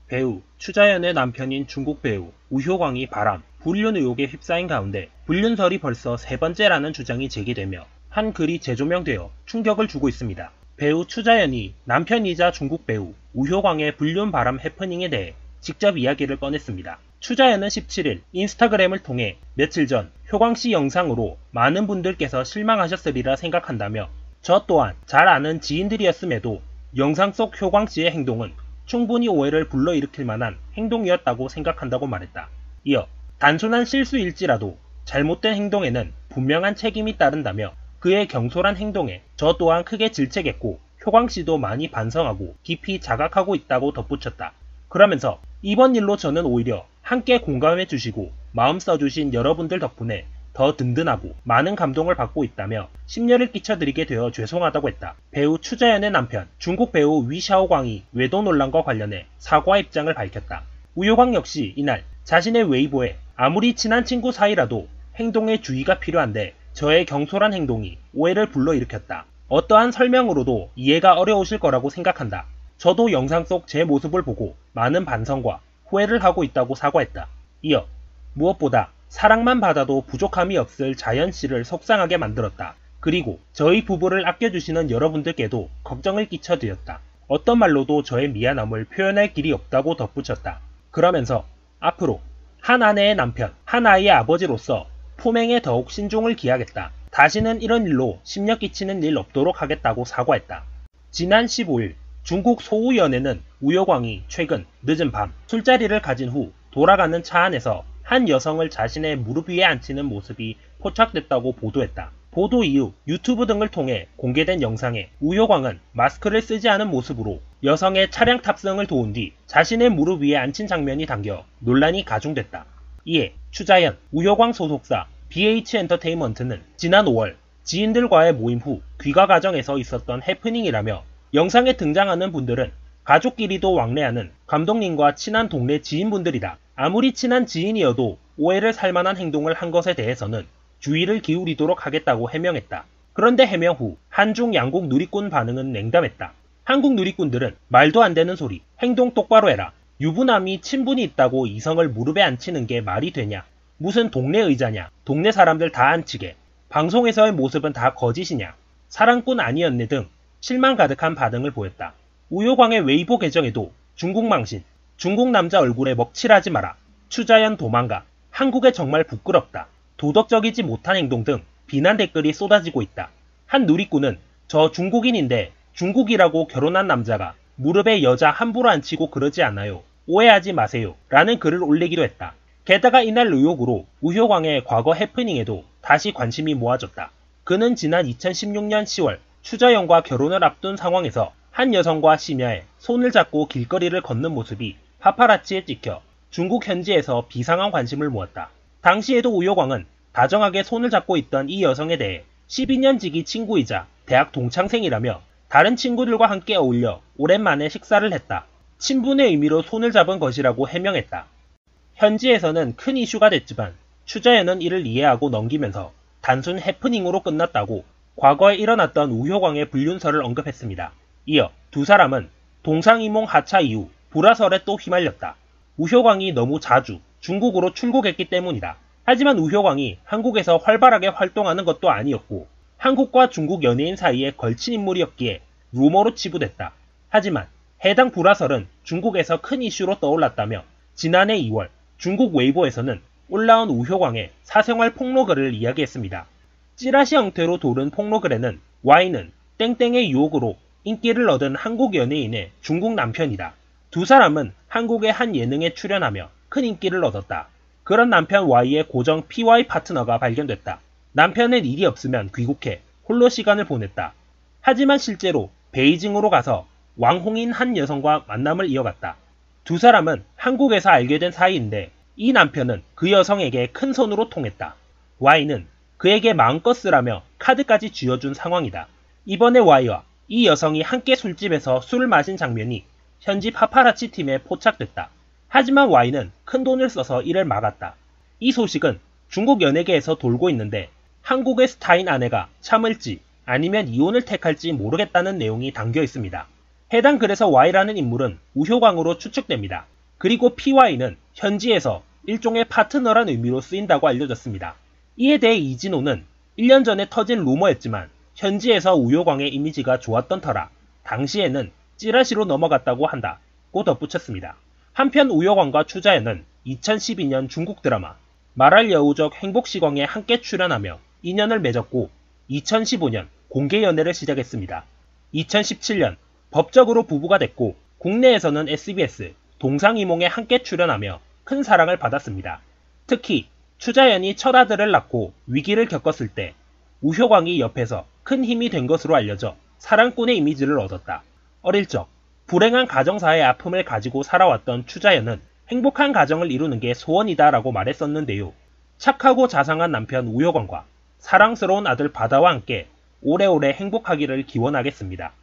배우 추자연의 남편인 중국 배우 우효광이 바람, 불륜 의혹에 휩싸인 가운데 불륜설이 벌써 세 번째라는 주장이 제기되며 한 글이 재조명되어 충격을 주고 있습니다. 배우 추자연이 남편이자 중국 배우 우효광의 불륜 바람 해프닝에 대해 직접 이야기를 꺼냈습니다. 추자연은 17일 인스타그램을 통해 며칠 전 효광씨 영상으로 많은 분들께서 실망하셨으리라 생각한다며 저 또한 잘 아는 지인들이었음에도 영상 속 효광씨의 행동은 충분히 오해를 불러일으킬 만한 행동이었다고 생각한다고 말했다. 이어 단순한 실수일지라도 잘못된 행동에는 분명한 책임이 따른다며 그의 경솔한 행동에 저 또한 크게 질책했고 효광씨도 많이 반성하고 깊이 자각하고 있다고 덧붙였다. 그러면서 이번 일로 저는 오히려 함께 공감해 주시고 마음 써주신 여러분들 덕분에 더 든든하고 많은 감동을 받고 있다며 심려를 끼쳐드리게 되어 죄송하다고 했다. 배우 추자연의 남편 중국 배우 위샤오광이 외도 논란과 관련해 사과 입장을 밝혔다. 우효광 역시 이날 자신의 웨이보에 아무리 친한 친구 사이라도 행동에 주의가 필요한데 저의 경솔한 행동이 오해를 불러일으켰다. 어떠한 설명으로도 이해가 어려우실 거라고 생각한다. 저도 영상 속 제 모습을 보고 많은 반성과 후회를 하고 있다고 사과했다. 이어 무엇보다 사랑만 받아도 부족함이 없을 자연씨를 속상하게 만들었다. 그리고 저희 부부를 아껴주시는 여러분들께도 걱정을 끼쳐드렸다. 어떤 말로도 저의 미안함을 표현할 길이 없다고 덧붙였다. 그러면서 앞으로 한 아내의 남편, 한 아이의 아버지로서 품행에 더욱 신중을 기하겠다. 다시는 이런 일로 심려 끼치는 일 없도록 하겠다고 사과했다. 지난 15일 중국 소우연에는 우효광이 최근 늦은 밤 술자리를 가진 후 돌아가는 차 안에서 한 여성을 자신의 무릎 위에 앉히는 모습이 포착됐다고 보도했다. 보도 이후 유튜브 등을 통해 공개된 영상에 우효광은 마스크를 쓰지 않은 모습으로 여성의 차량 탑승을 도운 뒤 자신의 무릎 위에 앉힌 장면이 담겨 논란이 가중됐다. 이에 추자연, 우효광 소속사 BH엔터테인먼트는 지난 5월 지인들과의 모임 후 귀가 과정에서 있었던 해프닝이라며 영상에 등장하는 분들은 가족끼리도 왕래하는 감독님과 친한 동네 지인분들이다. 아무리 친한 지인이어도 오해를 살만한 행동을 한 것에 대해서는 주의를 기울이도록 하겠다고 해명했다. 그런데 해명 후 한중 양국 누리꾼 반응은 냉담했다. 한국 누리꾼들은 말도 안 되는 소리, 행동 똑바로 해라. 유부남이 친분이 있다고 이성을 무릎에 앉히는 게 말이 되냐. 무슨 동네 의자냐. 동네 사람들 다 앉히게. 방송에서의 모습은 다 거짓이냐. 사랑꾼 아니었네 등 실망 가득한 반응을 보였다. 우효광의 웨이보 계정에도 중국 망신, 중국 남자 얼굴에 먹칠하지 마라, 추자연 도망가, 한국에 정말 부끄럽다, 도덕적이지 못한 행동 등 비난 댓글이 쏟아지고 있다. 한 누리꾼은 저 중국인인데 중국이라고 결혼한 남자가 무릎에 여자 함부로 앉히고 그러지 않아요. 오해하지 마세요. 라는 글을 올리기도 했다. 게다가 이날 의혹으로 우효광의 과거 해프닝에도 다시 관심이 모아졌다. 그는 지난 2016년 10월 추자연과 결혼을 앞둔 상황에서 한 여성과 심야에 손을 잡고 길거리를 걷는 모습이 파파라치에 찍혀 중국 현지에서 비상한 관심을 모았다. 당시에도 우효광은 다정하게 손을 잡고 있던 이 여성에 대해 12년 지기 친구이자 대학 동창생이라며 다른 친구들과 함께 어울려 오랜만에 식사를 했다. 친분의 의미로 손을 잡은 것이라고 해명했다. 현지에서는 큰 이슈가 됐지만 추자연은 이를 이해하고 넘기면서 단순 해프닝으로 끝났다고 과거에 일어났던 우효광의 불륜설을 언급했습니다. 이어 두 사람은 동상이몽 하차 이후 불화설에 또 휘말렸다. 우효광이 너무 자주 중국으로 출국했기 때문이다. 하지만 우효광이 한국에서 활발하게 활동하는 것도 아니었고 한국과 중국 연예인 사이에 걸친 인물이었기에 루머로 치부됐다. 하지만 해당 불화설은 중국에서 큰 이슈로 떠올랐다며 지난해 2월 중국 웨이보에서는 올라온 우효광의 사생활 폭로글을 이야기했습니다. 찌라시 형태로 도른 폭로글에는 Y는 땡땡의 유혹으로 인기를 얻은 한국 연예인의 중국 남편이다. 두 사람은 한국의 한 예능에 출연하며 큰 인기를 얻었다. 그런 남편 Y의 고정 PY 파트너가 발견됐다. 남편은 일이 없으면 귀국해 홀로 시간을 보냈다. 하지만 실제로 베이징으로 가서 왕홍인 한 여성과 만남을 이어갔다. 두 사람은 한국에서 알게 된 사이인데 이 남편은 그 여성에게 큰 손으로 통했다. Y는 그에게 마음껏 쓰라며 카드까지 쥐어준 상황이다. 이번에 Y와 이 여성이 함께 술집에서 술을 마신 장면이 현지 파파라치 팀에 포착됐다. 하지만 Y는 큰 돈을 써서 이를 막았다. 이 소식은 중국 연예계에서 돌고 있는데 한국의 스타인 아내가 참을지 아니면 이혼을 택할지 모르겠다는 내용이 담겨 있습니다. 해당 글에서 Y라는 인물은 우효광으로 추측됩니다. 그리고 PY는 현지에서 일종의 파트너란 의미로 쓰인다고 알려졌습니다. 이에 대해 이진호는 1년 전에 터진 루머였지만 현지에서 우효광의 이미지가 좋았던 터라 당시에는 찌라시로 넘어갔다고 한다고 덧붙였습니다. 한편 우효광과 추자연은 2012년 중국 드라마 말할 여우적 행복시광에 함께 출연하며 인연을 맺었고 2015년 공개 연애를 시작했습니다. 2017년 법적으로 부부가 됐고 국내에서는 SBS 동상이몽에 함께 출연하며 큰 사랑을 받았습니다. 특히 추자연이 첫 아들을 낳고 위기를 겪었을 때 우효광이 옆에서 큰 힘이 된 것으로 알려져 사랑꾼의 이미지를 얻었다. 어릴 적 불행한 가정사의 아픔을 가지고 살아왔던 추자연은 행복한 가정을 이루는 게 소원이다 라고 말했었는데요. 착하고 자상한 남편 우효광과 사랑스러운 아들 바다와 함께 오래오래 행복하기를 기원하겠습니다.